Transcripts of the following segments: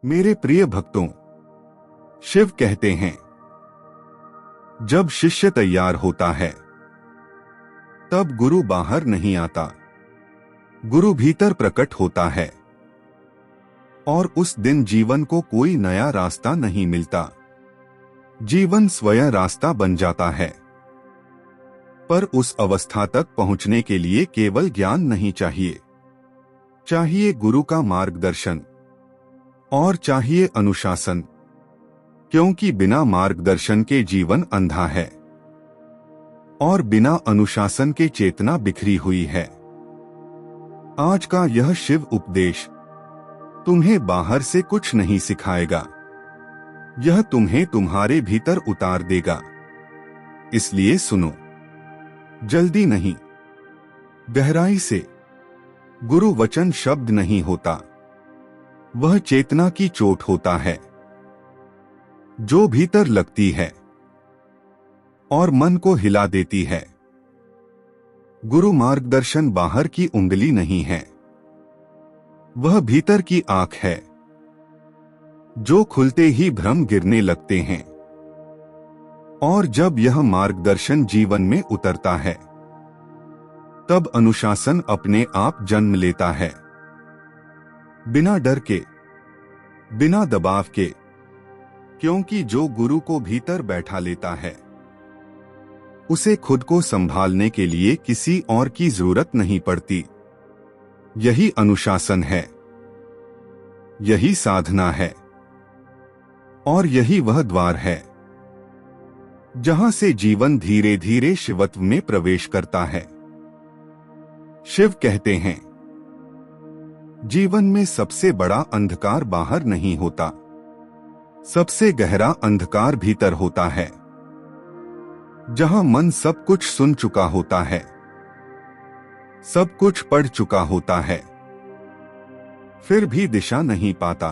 मेरे प्रिय भक्तों, शिव कहते हैं, जब शिष्य तैयार होता है तब गुरु बाहर नहीं आता, गुरु भीतर प्रकट होता है और उस दिन जीवन को कोई नया रास्ता नहीं मिलता। जीवन स्वयं रास्ता बन जाता है। पर उस अवस्था तक पहुंचने के लिए केवल ज्ञान नहीं चाहिए, चाहिए गुरु का मार्गदर्शन और चाहिए अनुशासन, क्योंकि बिना मार्गदर्शन के जीवन अंधा है और बिना अनुशासन के चेतना बिखरी हुई है। आज का यह शिव उपदेश तुम्हें बाहर से कुछ नहीं सिखाएगा, यह तुम्हें तुम्हारे भीतर उतार देगा। इसलिए सुनो, जल्दी नहीं, गहराई से। गुरु वचन शब्द नहीं होता, वह चेतना की चोट होता है जो भीतर लगती है और मन को हिला देती है। गुरु मार्गदर्शन बाहर की उंगली नहीं है, वह भीतर की आंख है जो खुलते ही भ्रम गिरने लगते हैं। और जब यह मार्गदर्शन जीवन में उतरता है तब अनुशासन अपने आप जन्म लेता है, बिना डर के, बिना दबाव के, क्योंकि जो गुरु को भीतर बैठा लेता है उसे खुद को संभालने के लिए किसी और की जरूरत नहीं पड़ती। यही अनुशासन है, यही साधना है और यही वह द्वार है जहां से जीवन धीरे धीरे शिवत्व में प्रवेश करता है। शिव कहते हैं, जीवन में सबसे बड़ा अंधकार बाहर नहीं होता, सबसे गहरा अंधकार भीतर होता है, जहां मन सब कुछ सुन चुका होता है, सब कुछ पढ़ चुका होता है, फिर भी दिशा नहीं पाता।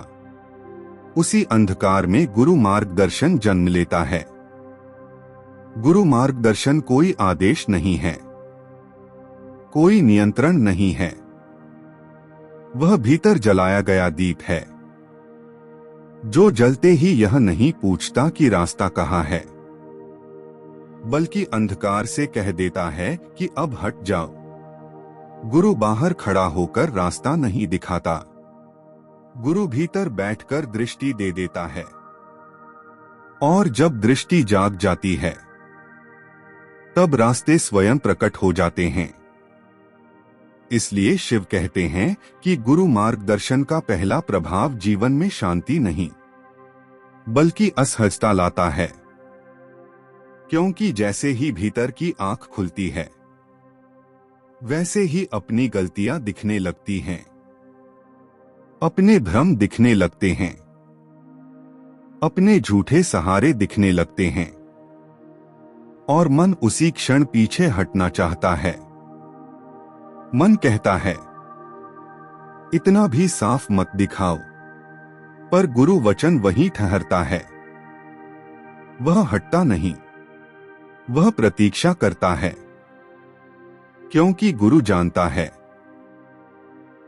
उसी अंधकार में गुरु मार्गदर्शन जन्म लेता है। गुरु मार्गदर्शन कोई आदेश नहीं है, कोई नियंत्रण नहीं है, वह भीतर जलाया गया दीप है जो जलते ही यह नहीं पूछता कि रास्ता कहाँ है, बल्कि अंधकार से कह देता है कि अब हट जाओ। गुरु बाहर खड़ा होकर रास्ता नहीं दिखाता, गुरु भीतर बैठकर दृष्टि दे देता है और जब दृष्टि जाग जाती है तब रास्ते स्वयं प्रकट हो जाते हैं। इसलिए शिव कहते हैं कि गुरु मार्गदर्शन का पहला प्रभाव जीवन में शांति नहीं बल्कि असहजता लाता है, क्योंकि जैसे ही भीतर की आंख खुलती है वैसे ही अपनी गलतियां दिखने लगती हैं, अपने भ्रम दिखने लगते हैं, अपने झूठे सहारे दिखने लगते हैं और मन उसी क्षण पीछे हटना चाहता है। मन कहता है, इतना भी साफ मत दिखाओ, पर गुरु वचन वहीं ठहरता है। वह हटता नहीं, वह प्रतीक्षा करता है, क्योंकि गुरु जानता है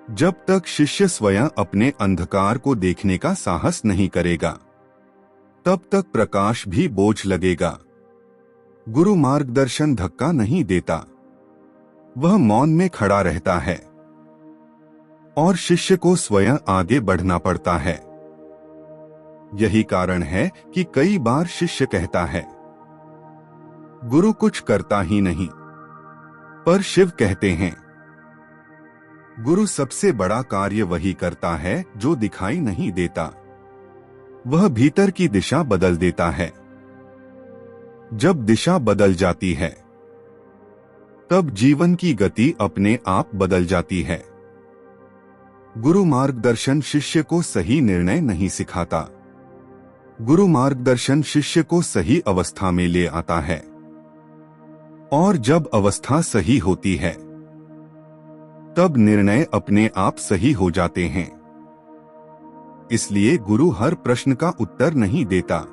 जब तक शिष्य स्वयं अपने अंधकार को देखने का साहस नहीं करेगा तब तक प्रकाश भी बोझ लगेगा। गुरु मार्गदर्शन धक्का नहीं देता, वह मौन में खड़ा रहता है और शिष्य को स्वयं आगे बढ़ना पड़ता है। यही कारण है कि कई बार शिष्य कहता है, गुरु कुछ करता ही नहीं, पर शिव कहते हैं, गुरु सबसे बड़ा कार्य वही करता है जो दिखाई नहीं देता, वह भीतर की दिशा बदल देता है। जब दिशा बदल जाती है तब जीवन की गति अपने आप बदल जाती है। गुरु मार्गदर्शन शिष्य को सही निर्णय नहीं सिखाता, गुरु मार्गदर्शन शिष्य को सही अवस्था में ले आता है और जब अवस्था सही होती है तब निर्णय अपने आप सही हो जाते हैं। इसलिए गुरु हर प्रश्न का उत्तर नहीं देता,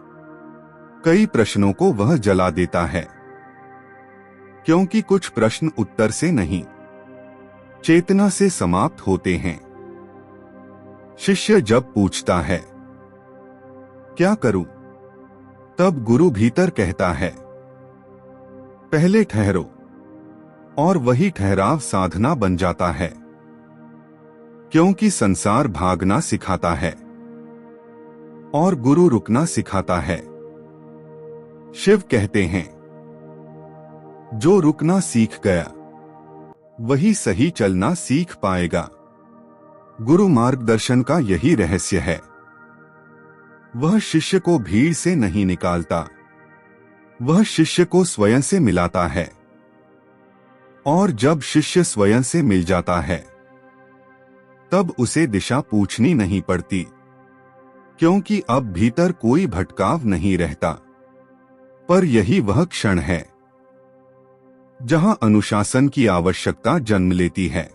कई प्रश्नों को वह जला देता है, क्योंकि कुछ प्रश्न उत्तर से नहीं, चेतना से समाप्त होते हैं। शिष्य जब पूछता है क्या करूं? तब गुरु भीतर कहता है, पहले ठहरो, और वही ठहराव साधना बन जाता है, क्योंकि संसार भागना सिखाता है और गुरु रुकना सिखाता है। शिव कहते हैं, जो रुकना सीख गया वही सही चलना सीख पाएगा। गुरु मार्गदर्शन का यही रहस्य है। वह शिष्य को भीड़ से नहीं निकालता, वह शिष्य को स्वयं से मिलाता है। और जब शिष्य स्वयं से मिल जाता है, तब उसे दिशा पूछनी नहीं पड़ती, क्योंकि अब भीतर कोई भटकाव नहीं रहता। पर यही वह क्षण है जहां अनुशासन की आवश्यकता जन्म लेती है,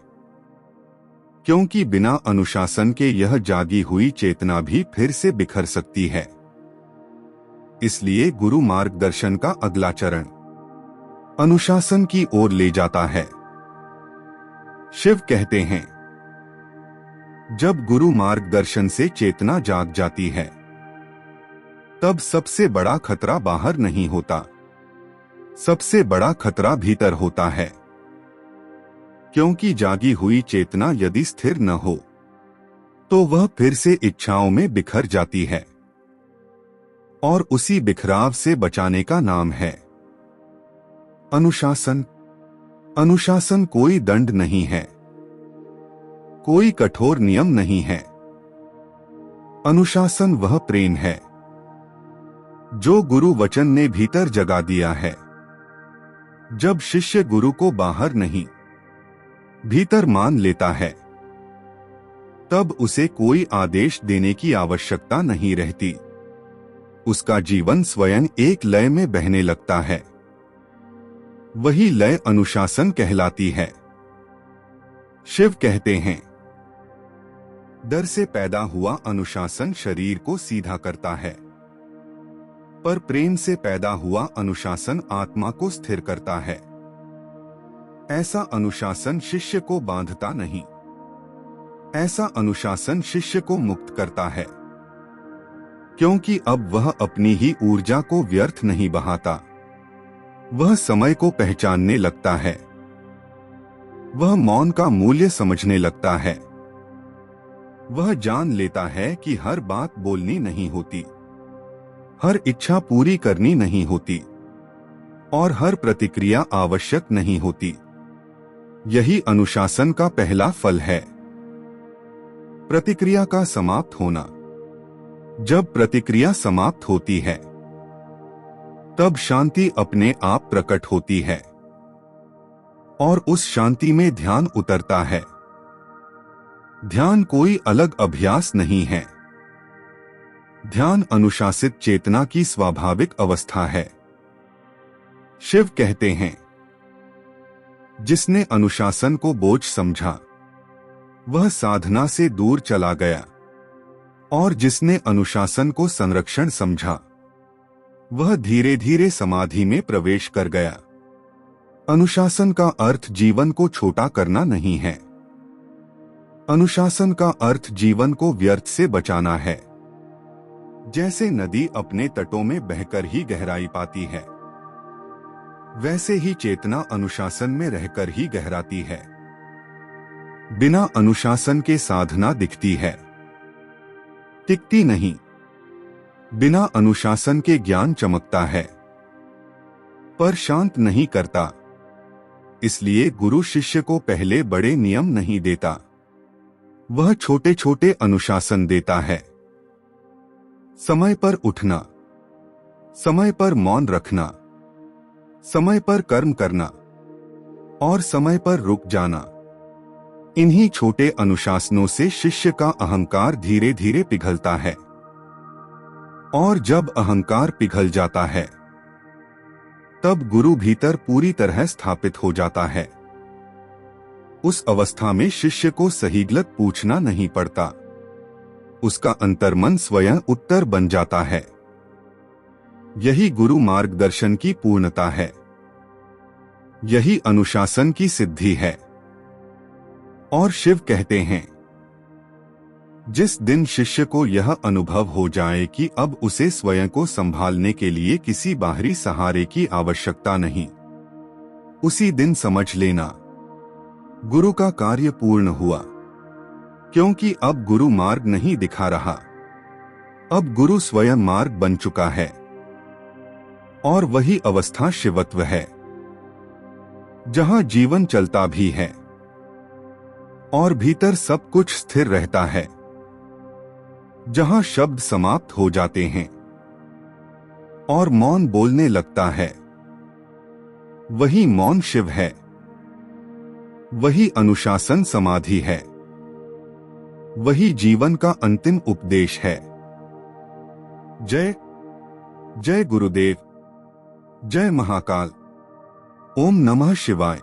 क्योंकि बिना अनुशासन के यह जागी हुई चेतना भी फिर से बिखर सकती है। इसलिए गुरु मार्गदर्शन का अगला चरण अनुशासन की ओर ले जाता है। शिव कहते हैं, जब गुरु मार्गदर्शन से चेतना जाग जाती है, तब सबसे बड़ा खतरा बाहर नहीं होता, सबसे बड़ा खतरा भीतर होता है। क्योंकि जागी हुई चेतना यदि स्थिर न हो, तो वह फिर से इच्छाओं में बिखर जाती है, और उसी बिखराव से बचाने का नाम है अनुशासन। अनुशासन कोई दंड नहीं है, कोई कठोर नियम नहीं है। अनुशासन वह प्रेम है जो गुरु वचन ने भीतर जगा दिया है। जब शिष्य गुरु को बाहर नहीं, भीतर मान लेता है, तब उसे कोई आदेश देने की आवश्यकता नहीं रहती। उसका जीवन स्वयं एक लय में बहने लगता है। वही लय अनुशासन कहलाती है। शिव कहते हैं, डर से पैदा हुआ अनुशासन शरीर को सीधा करता है, पर प्रेम से पैदा हुआ अनुशासन आत्मा को स्थिर करता है। ऐसा अनुशासन शिष्य को बांधता नहीं, ऐसा अनुशासन शिष्य को मुक्त करता है, क्योंकि अब वह अपनी ही ऊर्जा को व्यर्थ नहीं बहाता। वह समय को पहचानने लगता है, वह मौन का मूल्य समझने लगता है। वह जान लेता है कि हर बात बोलनी नहीं होती, हर इच्छा पूरी करनी नहीं होती, और हर प्रतिक्रिया आवश्यक नहीं होती। यही अनुशासन का पहला फल है, प्रतिक्रिया का समाप्त होना। जब प्रतिक्रिया समाप्त होती है, तब शांति अपने आप प्रकट होती है, और उस शांति में ध्यान उतरता है। ध्यान कोई अलग अभ्यास नहीं है, ध्यान अनुशासित चेतना की स्वाभाविक अवस्था है। शिव कहते हैं, जिसने अनुशासन को बोझ समझा, वह साधना से दूर चला गया, और जिसने अनुशासन को संरक्षण समझा, वह धीरे धीरे समाधि में प्रवेश कर गया। अनुशासन का अर्थ जीवन को छोटा करना नहीं है, अनुशासन का अर्थ जीवन को व्यर्थ से बचाना है। जैसे नदी अपने तटों में बहकर ही गहराई पाती है, वैसे ही चेतना अनुशासन में रहकर ही गहराती है। बिना अनुशासन के साधना दिखती है, टिकती नहीं। बिना अनुशासन के ज्ञान चमकता है, पर शांत नहीं करता। इसलिए गुरु शिष्य को पहले बड़े नियम नहीं देता, वह छोटे छोटे अनुशासन देता है। समय पर उठना, समय पर मौन रखना, समय पर कर्म करना, और समय पर रुक जाना। इन्हीं छोटे अनुशासनों से शिष्य का अहंकार धीरे धीरे पिघलता है, और जब अहंकार पिघल जाता है, तब गुरु भीतर पूरी तरह स्थापित हो जाता है। उस अवस्था में शिष्य को सही गलत पूछना नहीं पड़ता, उसका अंतर्मन स्वयं उत्तर बन जाता है। यही गुरु मार्गदर्शन की पूर्णता है, यही अनुशासन की सिद्धि है। और शिव कहते हैं, जिस दिन शिष्य को यह अनुभव हो जाए कि अब उसे स्वयं को संभालने के लिए किसी बाहरी सहारे की आवश्यकता नहीं, उसी दिन समझ लेना गुरु का कार्य पूर्ण हुआ। क्योंकि अब गुरु मार्ग नहीं दिखा रहा, अब गुरु स्वयं मार्ग बन चुका है। और वही अवस्था शिवत्व है, जहां जीवन चलता भी है और भीतर सब कुछ स्थिर रहता है, जहां शब्द समाप्त हो जाते हैं और मौन बोलने लगता है। वही मौन शिव है, वही अनुशासन समाधि है, वही जीवन का अंतिम उपदेश है। जय जय गुरुदेव, जय महाकाल, ओम नमः शिवाय।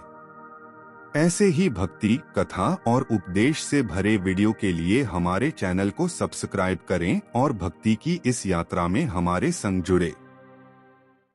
ऐसे ही भक्ति, कथा और उपदेश से भरे वीडियो के लिए हमारे चैनल को सब्सक्राइब करें और भक्ति की इस यात्रा में हमारे संग जुड़े।